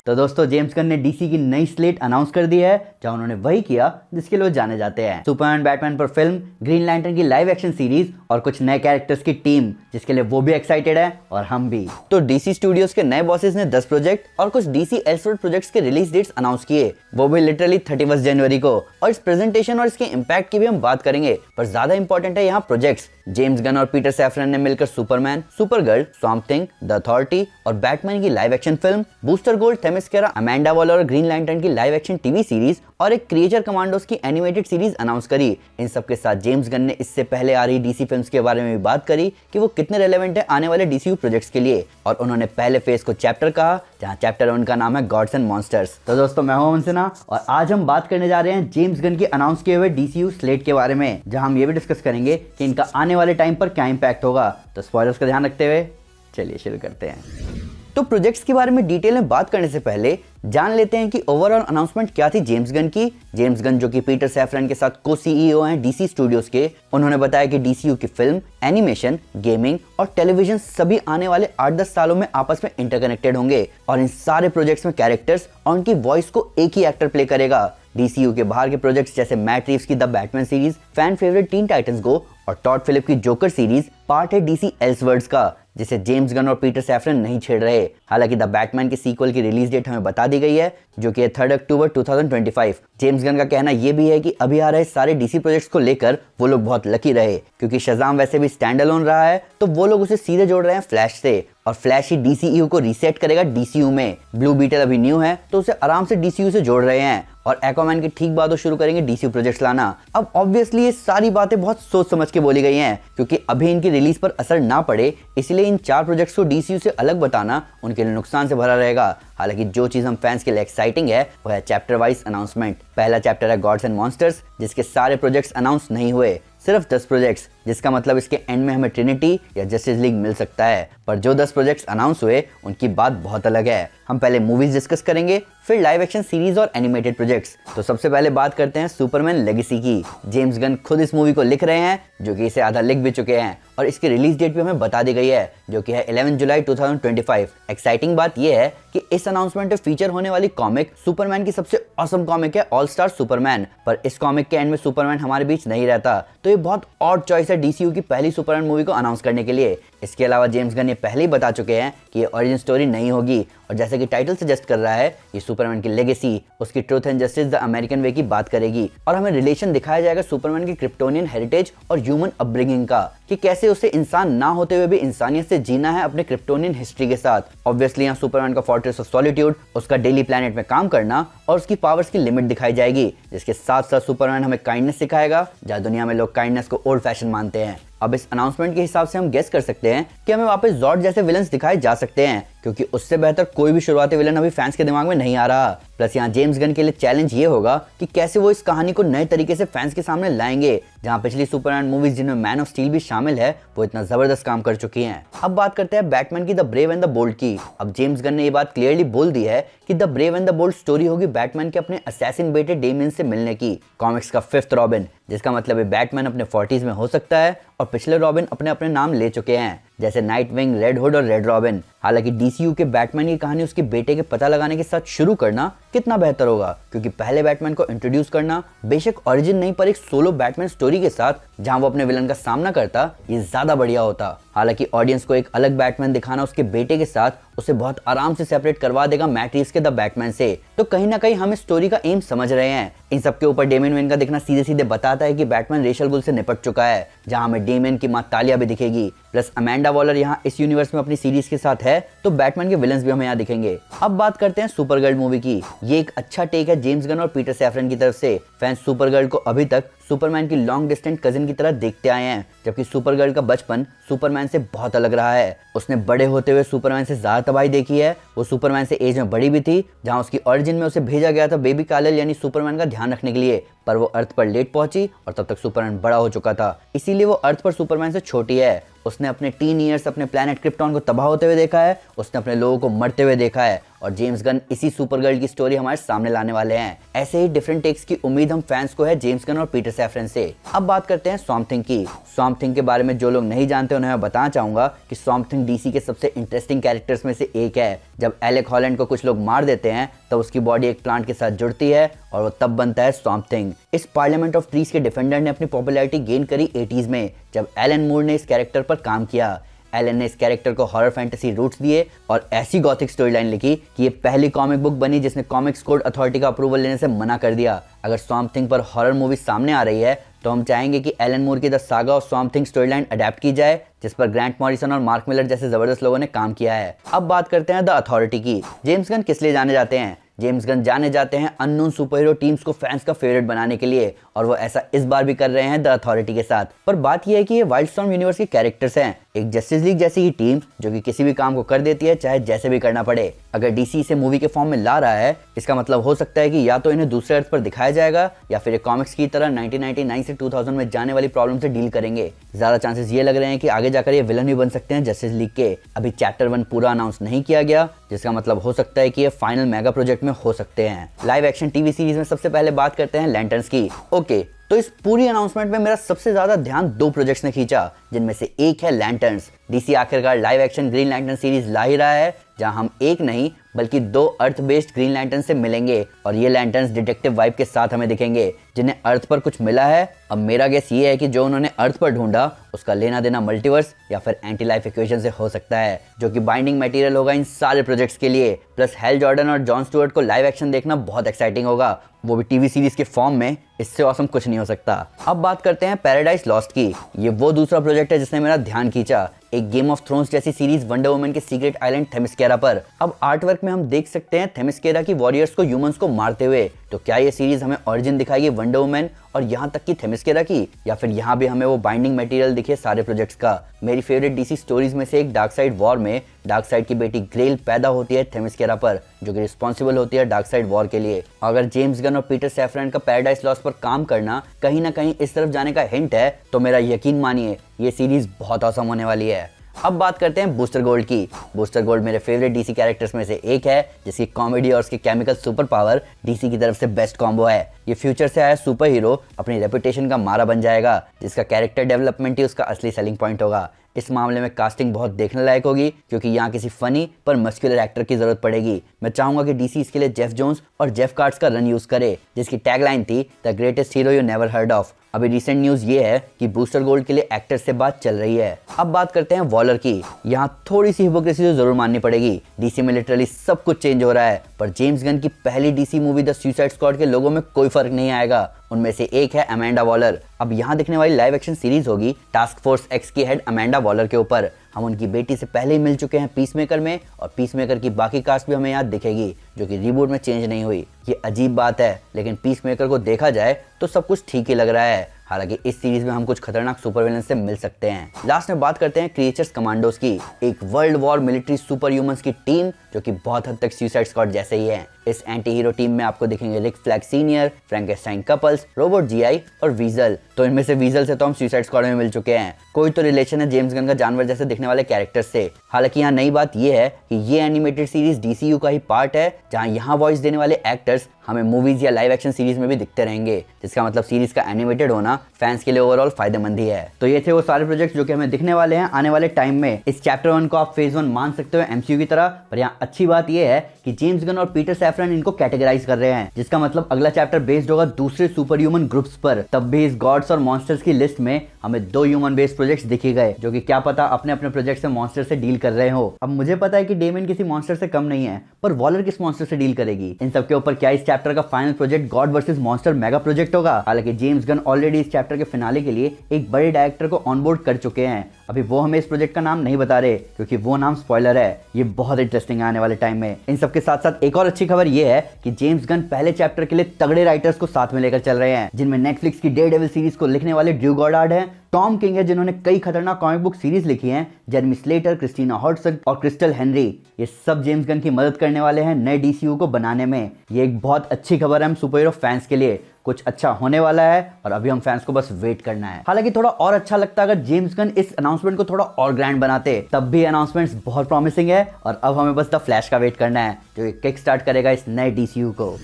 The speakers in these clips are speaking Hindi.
तो दोस्तों जेम्स गन ने डीसी की नई स्लेट अनाउंस कर दी है, जहां उन्होंने वही किया जिसके लिए वो जाने जाते हैं। सुपरमैन बैटमैन पर फिल्म, ग्रीन लैंटर्न की लाइव एक्शन सीरीज और कुछ नए कैरेक्टर्स की टीम, जिसके लिए वो भी एक्साइटेड है और हम भी। तो डीसी स्टूडियोज के नए बॉसेस ने 10 प्रोजेक्ट और कुछ डीसी एल्सेवर्ल्ड प्रोजेक्ट्स के रिलीज डेट्स अनाउंस किए, वो भी लिटरली 31 जनवरी को। और इस प्रेजेंटेशन और इसके इम्पैक्ट की भी हम बात करेंगे, पर ज्यादा इंपॉर्टेंट है यहाँ प्रोजेक्ट्स। जेम्स गन और पीटर सैफरन ने मिलकर Superman, Supergirl, Swamp Thing, the Authority और बैटमैन की live action film, Booster Gold, Themyscira, Amanda Waller और ग्रीन लैंटर्न की लाइव एक्शन टीवी सीरीज और एक क्रिएचर कमांडोज की एनिमेटेड सीरीज अनाउंस करी। इन सब के साथ जेम्स गन ने इससे पहले आ रही डीसी फिल्म्स के बारे में भी बात करी कि वो कितने रेलेवेंट है आने वाले डीसीयू प्रोजेक्ट्स के लिए, और उन्होंने पहले फेज को चैप्टर कहा, जहां चैप्टर 1 का नाम है गॉड्स एंड मॉन्स्टर्स। तो दोस्तों मैं हूं अमन सिन्हा और आज हम बात करने जा रहे हैं जेम्स गन की अनाउंस किए हुए डीसीयू स्लेट के बारे में, जहां हम ये भी डिस्कस करेंगे कि इनका आने वाले टाइम पर क्या इंपैक्ट होगा। तो स्पॉयलर्स का ध्यान रखते हुए चलिए शुरू करते हैं। तो प्रोजेक्ट्स के बारे में डिटेल में बात करने से पहले जान लेते हैं कि ओवरऑल अनाउंसमेंट क्या थी जेम्स गन की। जेम्स गन, जो कि पीटर सैफरन के साथ को सीईओ हैं डीसी स्टूडियोज के, उन्होंने बताया कि डीसीयू की फिल्म, एनिमेशन, गेमिंग और टेलीविजन सभी आने वाले 8-10 सालों में आपस में इंटरकनेक्टेड होंगे और इन सारे प्रोजेक्ट्स में कैरेक्टर्स और उनकी वॉइस को एक ही एक्टर प्ले करेगा। डीसीयू के बाहर के प्रोजेक्ट्स जैसे मैट रीव्स की the Batman series, fan favourite Teen Titans गो और टॉड फिलिप की जोकर सीरीज पार्ट है डीसी एल्सेवर्ल्ड्स का, जिसे जेम्स गन और पीटर सैफरन नहीं छेड़ रहे। हालांकि द बैटमैन की सीक्वल की रिलीज डेट हमें बता दी गई है, जो कि 3 अक्टूबर 2025। जेम्स गन का कहना यह भी है कि अभी आ रहे सारे डीसी प्रोजेक्ट्स को लेकर वो लोग बहुत लकी रहे, क्योंकि शज़ाम वैसे भी स्टैंड अलोन रहा है, तो वो लोग उसे सीधे जोड़ रहे हैं फ्लैश से, और फ्लैश ही डीसीयू को रीसेट करेगा डीसीयू में। ब्लू बीटल अभी न्यू है, तो उसे आराम से डीसीयू से जोड़ रहे हैं, और एक्वामैन के ठीक बाद वो शुरू करेंगे डीसीयू प्रोजेक्ट्स लाना। अब ऑब्वियसली ये सारी बातें बहुत सोच समझ के बोली गई हैं, क्योंकि अभी इनकी रिलीज पर असर ना पड़े, इसलिए इन 4 प्रोजेक्ट्स को डीसीयू से अलग बताना उनके लिए नुकसान से भरा रहेगा। हालांकि जो चीज हम फैंस के लिए एक्साइटिंग है वो है चैप्टर वाइज अनाउंसमेंट। पहला चैप्टर है गॉड्स एंड मॉन्स्टर्स, जिसके सारे प्रोजेक्ट्स अनाउंस नहीं हुए, सिर्फ 10 प्रोजेक्ट्स, जिसका मतलब इसके एंड में हमें ट्रिनिटी या जस्टिस लीग मिल सकता है। पर जो 10 प्रोजेक्ट्स अनाउंस हुए उनकी बात बहुत अलग है। हम पहले मूवीज डिस्कस करेंगे, फिर लाइव एक्शन सीरीज और एनिमेटेड प्रोजेक्ट्स। तो सबसे पहले बात करते हैं सुपरमैन लेगेसी की। जेम्स गन खुद इस मूवी को लिख रहे हैं, जो कि इसे आधा लिख भी चुके हैं, और इसकी रिलीज डेट भी हमें बता दी गई है, जो कि है 11 जुलाई 2025। एक्साइटिंग बात यह है कि इस अनाउंसमेंट में फीचर होने वाली कॉमिक सुपरमैन की सबसे ऑसम कॉमिक है ऑल स्टार सुपरमैन, पर इस कॉमिक के एंड में सुपरमैन हमारे बीच नहीं रहता, तो ये बहुत ऑड चॉइस है डीसीयू की पहली सुपरमैन मूवी को अनाउंस करने के लिए। इसके अलावा जेम्स गन ये पहले ही बता चुके हैं कि ये ओरिजिन स्टोरी नहीं होगी, और जैसे कि टाइटल सजेस्ट कर रहा है, ये सुपरमैन की लेगेसी, उसकी truth and justice the American way की बात करेगी, और हमें रिलेशन दिखाया जाएगा सुपरमैन की क्रिप्टोनियन हेरिटेज और ह्यूमन अपब्रिंगिंग का, कि कैसे उसे इंसान ना होते हुए भी इंसानियत से जीना है अपने क्रिप्टोनियन हिस्ट्री के साथ। ऑब्वियसली यहाँ सुपरमैन का फोर्ट्रेस ऑफ सॉलिट्यूड, उसका डेली प्लैनेट में काम करना और उसकी पावर्स की लिमिट दिखाई जाएगी, जिसके साथ साथ सुपरमैन हमें काइंडनेस सिखाएगा, जहाँ दुनिया में लोग काइंडनेस को ओल्ड फैशन मानते हैं। अब इस अनाउंसमेंट के हिसाब से हम गेस कर सकते हैं कि हमें वापस जॉर्ड जैसे विलन्स दिखाए जा सकते हैं, क्योंकि उससे बेहतर कोई भी शुरुआती विलन अभी फैंस के दिमाग में नहीं आ रहा। प्लस यहाँ जेम्स गन के लिए चैलेंज ये होगा कि कैसे वो इस कहानी को नए तरीके से फैंस के सामने लाएंगे, जहाँ पिछली सुपरमैन मूवीज जिनमें मैन ऑफ स्टील भी शामिल है वो इतना जबरदस्त काम कर चुकी हैं। अब बात करते हैं बैटमैन की the brave and the bold की। अब जेम्स गन ने ये बात क्लियरली बोल दी है कि the brave and the bold story होगी बैटमैन के अपने असैसिन बेटे डेमियन से मिलने की, कॉमिक्स का 5th रॉबिन, जिसका मतलब है बैटमैन अपने 40s में हो सकता है, और पिछले रॉबिन अपने अपने नाम ले चुके हैं, जैसे नाइटविंग, रेड हुड और रेड रॉबिन। हालांकि डीसीयू के बैटमैन की कहानी उसके बेटे के पता लगाने के साथ शुरू करना कितना बेहतर होगा, क्योंकि पहले बैटमैन को इंट्रोड्यूस करना बेशक ओरिजिन नहीं पर एक सोलो बैटमैन स्टोरी के साथ जहां वो अपने विलन का सामना करता, ये ज्यादा बढ़िया होता। हालांकि ऑडियंस को एक अलग बैटमैन दिखाना उसके बेटे के साथ उसे बहुत आराम से सेपरेट करवा देगा मैट रीव्स के द बैटमैन से, तो कहीं ना कहीं हम इस स्टोरी का एम समझ रहे हैं। इन सब के ऊपर डेमियन वेन का दिखना सीधे सीधे बताता है कि बैटमैन रेशल गुल से निपट चुका है, जहां हमें डेमियन की मां तालिया भी दिखेगी। प्लस अमेंडा वॉलर यहाँ इस यूनिवर्स में अपनी सीरीज के साथ है, तो बैटमैन के विलन्स भी हमें यहाँ दिखेंगे। अब बात करते हैं सुपरगर्ल मूवी की। ये एक अच्छा टेक है जेम्स गन और पीटर सैफरन की तरफ से। फैंस सुपरगर्ल को अभी तक सुपरमैन की लॉन्ग डिस्टेंट कजिन की तरह देखते आए हैं, जबकि सुपरगर्ल का बचपन सुपरमैन से बहुत अलग रहा है। उसने बड़े होते हुए सुपरमैन से ज्यादा तबाही देखी है। वो सुपरमैन से एज में बड़ी भी थी, जहां उसकी ओरिजिन में उसे भेजा गया था बेबी कालल यानी सुपरमैन का ध्यान रखने के लिए, पर वो अर्थ पर लेट पहुंची और तब तक सुपरमैन बड़ा हो चुका था, इसीलिए वो अर्थ पर सुपरमैन से छोटी है। उसने अपने टीन ईयर्स अपने प्लैनेट क्रिप्टॉन को तबाह होते हुए देखा है, उसने अपने लोगों को मरते हुए देखा है, और जेम्स गन इसी सुपरगर्ल की स्टोरी हमारे सामने लाने वाले हैं। ऐसे ही डिफरेंट टेक्स की उम्मीद हम फैंस को है जेम्स गन और पीटर सैफरन से। अब बात करते हैं स्वैम्प थिंग की। स्वैम्प थिंग के बारे में जो लोग नहीं जानते उन्हें मैं बताना चाहूंगा कि स्वैम्प थिंग डीसी के सबसे इंटरेस्टिंग कैरेक्टर्स में से एक है। जब एलेक हॉलैंड को कुछ लोग मार देते हैं तब उसकी बॉडी एक प्लांट के साथ जुड़ती है और वो तब बनता है स्वैम्प थिंग। इस पार्लियामेंट ऑफ ट्रीज के डिफेंडर ने अपनी पॉपुलैरिटी गेन करी 80s में जब एलन मूर ने इस कैरेक्टर पर काम किया। एलन ने इस कैरेक्टर को हॉरर फैंटेसी रूट्स दिए और ऐसी गॉथिक स्टोरी लाइन लिखी कि ये पहली कॉमिक बुक बनी जिसने कॉमिक्स कोड अथॉरिटी का अप्रूवल लेने से मना कर दिया। अगर स्वैम्प थिंग पर हॉरर मूवी सामने आ रही है तो हम चाहेंगे कि एलन मूर की the saga of swamp thing story line adapt की जाए, जिस पर ग्रांट मॉरिसन और मार्क मिलर जैसे जबरदस्त लोगों ने काम किया है। अब बात करते हैं द अथॉरिटी की। जेम्स गन किस लिए जाने जाते हैं? जेम्स गन जाने जाते हैं अननोन सुपर हीरो टीम्स को फैंस का फेवरेट बनाने के लिए, और वो ऐसा इस बार भी कर रहे हैं द अथॉरिटी के साथ। पर बात यह है कि ये वाइल्डस्टॉर्म यूनिवर्स के कैरेक्टर्स हैं, एक जस्टिस लीग जैसी ही टीम जो कि किसी भी काम को कर देती है चाहे जैसे भी करना पड़े। अगर डीसी इसे मूवी के फॉर्म में ला रहा है इसका मतलब हो सकता है कि या तो इन्हें दूसरे अर्थ पर दिखाया जाएगा या फिर कॉमिक्स की तरह 1999 से 2000 में जाने वाली प्रॉब्लम से डील करेंगे। ज्यादा चांसेस ये लग रहे हैं कि आगे जाकर ये विलन भी बन सकते हैं जस्टिस लीग के। अभी चैप्टर 1 पूरा अनाउंस नहीं किया गया, जिसका मतलब हो सकता है कि ये फाइनल मेगा प्रोजेक्ट में हो सकते हैं। लाइव एक्शन टीवी सीरीज में सबसे पहले बात करते हैं लैंटर्न्स की। ओके, तो इस पूरी अनाउंसमेंट में मेरा सबसे ज्यादा ध्यान 2 प्रोजेक्ट्स ने खींचा, जिनमें से एक है लैंटर्न्स। डीसी आखिरकार live action Green Lantern series ला ही रहा है, जहां हम एक नहीं बल्कि 2 अर्थ बेस्ड ग्रीन लैंटर्न से मिलेंगे और ये लैंटर्न्स डिटेक्टिव वाइब के साथ हमें दिखेंगे, जिन्हें अर्थ पर कुछ मिला है। अब मेरा गेस ये है कि जो उन्होंने अर्थ पर ढूंढा उसका लेना देना मल्टीवर्स या फिर एंटी लाइफ इक्वेशन से हो सकता है, जो कि बाइंडिंग मटेरियल होगा इन सारे प्रोजेक्ट्स के लिए। प्लस हेल जॉर्डन और जॉन स्टुअर्ट को लाइव एक्शन देखना बहुत एक्साइटिंग होगा, वो भी टीवी सीरीज के फॉर्म में। इससे ऑसम कुछ नहीं हो सकता। अब बात करते हैं पैराडाइज लॉस्ट की। ये वो दूसरा प्रोजेक्ट है जिसने मेरा ध्यान खींचा, एक गेम ऑफ थ्रोन्स जैसी सीरीज वंडर वुमन के सीक्रेट आइलैंड थेमिस्केरा पर। अब आर्ट वर्क में हम देख सकते हैं थेमिस्केरा की वॉरियर्स को ह्यूमंस को मारते हुए। तो क्या ये सीरीज हमें ओरिजिन दिखाएगी वंडर वुमन और यहाँ तक की थेमिस्केरा की, या फिर यहाँ भी हमें वो बाइंडिंग मटेरियल दिखे सारे प्रोजेक्ट्स का? मेरी फेवरेट डीसी स्टोरीज में से एक डार्कसाइड वॉर में डार्कसाइड की बेटी ग्रेल पैदा होती है थेमिस्केरा पर, जो कि रिस्पॉन्सिबल होती है डार्कसाइड वॉर के लिए। अगर जेम्स गन और पीटर सैफरन का पैराडाइज लॉस्ट पर काम करना कहीं ना कहीं इस तरफ जाने का हिंट है तो मेरा यकीन मानिए ये सीरीज बहुत औसम होने वाली है। अब बात करते हैं बूस्टर गोल्ड की। बूस्टर गोल्ड मेरे फेवरेट डीसी कैरेक्टर्स में से एक है, जिसकी कॉमेडी और उसके केमिकल सुपर पावर डीसी की तरफ से बेस्ट कॉम्बो है। ये फ्यूचर से आया सुपर हीरो अपनी रेपुटेशन का मारा बन जाएगा, जिसका कैरेक्टर डेवलपमेंट ही उसका असली सेलिंग पॉइंट होगा। इस मामले में कास्टिंग बहुत देखने लायक होगी, क्योंकि यहाँ किसी फनी पर मस्कुलर एक्टर की जरूरत पड़ेगी। मैं चाहूंगा कि डीसी इसके लिए जेफ जोन्स और जेफ कार्ट्स का रन यूज करे, जिसकी टैगलाइन थी the greatest hero you never heard of. अभी रिसेंट न्यूज ये है कि बूस्टर गोल्ड के लिए एक्टर से बात चल रही है। अब बात करते हैं वॉलर की। यहाँ थोड़ी सी हिपोक्रेसी तो जरूर माननी पड़ेगी। डीसी में लिटरली सब कुछ चेंज हो रहा है, पर जेम्स गन की पहली DC movie the suicide squad के लोगों में कोई फर्क नहीं आएगा। उनमें से एक है अमेंडा वॉलर। अब यहाँ दिखने वाली लाइव एक्शन सीरीज होगी टास्क फोर्स एक्स की हेड अमेंडा वॉलर के ऊपर। हम उनकी बेटी से पहले ही मिल चुके हैं पीसमेकर में, और पीसमेकर की बाकी कास्ट भी हमें यहाँ दिखेगी, जो कि रिबूट में चेंज नहीं हुई। ये अजीब बात है, लेकिन पीसमेकर को देखा जाए तो सब कुछ ठीक ही लग रहा है। हालांकि इस सीरीज में हम कुछ खतरनाक सुपर विलन से मिल सकते हैं। लास्ट में बात करते हैं क्रिएचर्स कमांडोज की, एक world war military super humans की टीम जो कि बहुत हद तक सुसाइड स्क्वाड जैसे ही है। इस एंटी हीरो टीम में आपको दिखेंगे Rick Flag Senior, Frankenstein couples, robot GI और वीजल। तो इनमें से वीजल से तो हम सुसाइड स्क्वाड में मिल चुके हैं, कोई तो रिलेशन है जेम्स गन का जानवर जैसे दिखने वाले कैरेक्टर से। हालांकि यहाँ नई बात यह है कि ये एनिमेटेड सीरीज डीसीयू का ही पार्ट है, जहाँ यहाँ वॉइस देने वाले एक्टर्स हमें मूवीज या लाइव एक्शन सीरीज में भी दिखते रहेंगे, जिसका मतलब सीरीज का एनिमेटेड होना फैंस के लिए ओवरऑल फायदेमंद ही है। तो ये थे वो सारे प्रोजेक्ट्स जो कि हमें दिखने वाले हैं आने वाले टाइम में। इस चैप्टर 1 को आप फेज 1 मान सकते हो एमसीयू की तरह, पर यहाँ अच्छी बात यह है कि जेम्स गन और पीटर सैफरन इनको कैटेगराइज कर रहे हैं, जिसका मतलब अगला चैप्टर बेस्ड होगा दूसरे सुपर ह्यूमन ग्रुप्स पर। तब भी इस गॉड्स और मॉन्स्टर्स की लिस्ट में हमें 2 ह्यूमन बेस्ड प्रोजेक्ट्स दिखे गए, जो कि क्या पता अपने अपने प्रोजेक्ट से मॉन्स्टर से डील कर रहे हो। अब मुझे पता है कि डेमन किसी मॉन्स्टर से कम नहीं है, पर वॉलर किस मॉन्स्टर से डील करेगी? इन सब के ऊपर क्या इस चैप्टर का final project God versus monster mega project होगा? हालांकि जेम्स गन ऑलरेडी इस चैप्टर के फिनाले के लिए एक बड़े डायरेक्टर को ऑनबोर्ड कर चुके हैं। अभी वो हमें इस प्रोजेक्ट का नाम नहीं बता रहे, क्योंकि वो नाम स्पॉइलर है। ये बहुत इंटरेस्टिंग है आने वाले टाइम में। इन सबके साथ साथ एक और अच्छी खबर ये है कि जेम्स गन पहले चैप्टर के लिए तगड़े राइटर्स को साथ में लेकर चल रहे हैं, जिनमें नेटफ्लिक्स की डेयरडेविल सीरीज को लिखने वाले ड्रू गॉडार्ड हैं, टॉम किंग है जिन्होंने कई खतरनाक कॉमिक बुक सीरीज लिखी हैं, जेरेमी स्लेटर, क्रिस्टीना हॉडसन और क्रिस्टल हेनरी। ये सब जेम्स गन की मदद करने वाले हैं नए डीसीयू को बनाने में। ये एक बहुत अच्छी खबर है हम सुपर हीरो फैंस के लिए। कुछ अच्छा होने वाला है और अभी हम फैंस को बस वेट करना है। हालांकि थोड़ा और अच्छा लगता अगर जेम्स गन इस अनाउंसमेंट को थोड़ा और ग्रैंड बनाते, तब भी अनाउंसमेंट्स बहुत प्रॉमिसिंग है और अब हमें बस द फ्लैश का वेट करना है जो किक स्टार्ट करेगा इस नए डीसीयू को।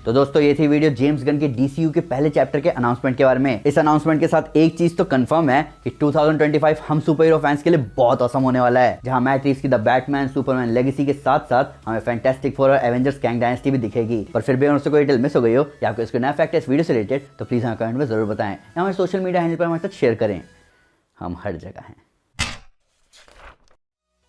तो दोस्तों ये थी वीडियो जेम्स गन के डीसीयू के पहले चैप्टर के अनाउंसमेंट के बारे में। इस अनाउंसमेंट के साथ एक चीज तो कंफर्म है कि 2025 हम सुपर हीरो फैंस के लिए बहुत औसम होने वाला है, जहां मैट रीव्स की द बैटमैन सुपरमैन लेगेसी के साथ साथ हमें फैंटास्टिक फोर और एवेंजर्स कैंग डायनेस्टी भी दिखेगी। पर फिर भी अगर उससे कोई डिटेल मिस हो गई हो या आपको इसको नया फैक्ट है इस वीडियो से रिलेटेड तो प्लीज हमें कमेंट में जरूर बताएं या हमारे सोशल मीडिया हैंडल पर हमारे साथ शेयर करें, हम हर जगह हैं।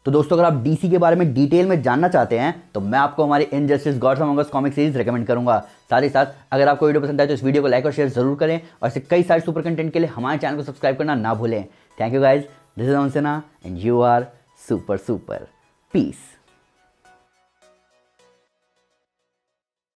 तो दोस्तों अगर आप डीसी के बारे में डिटेल में जानना चाहते हैं तो मैं आपको हमारी इनजस्टिस गॉड्स अमंग अस कॉमिक सीरीज रेकमेंड करूंगा। साथ ही साथ अगर आपको वीडियो पसंद आए तो इस वीडियो को लाइक और शेयर जरूर करें और ऐसे कई सारे सुपर कंटेंट के लिए हमारे चैनल को सब्सक्राइब करना ना भूलें। Thank you guys, this is अंसना and you are super super. Piece.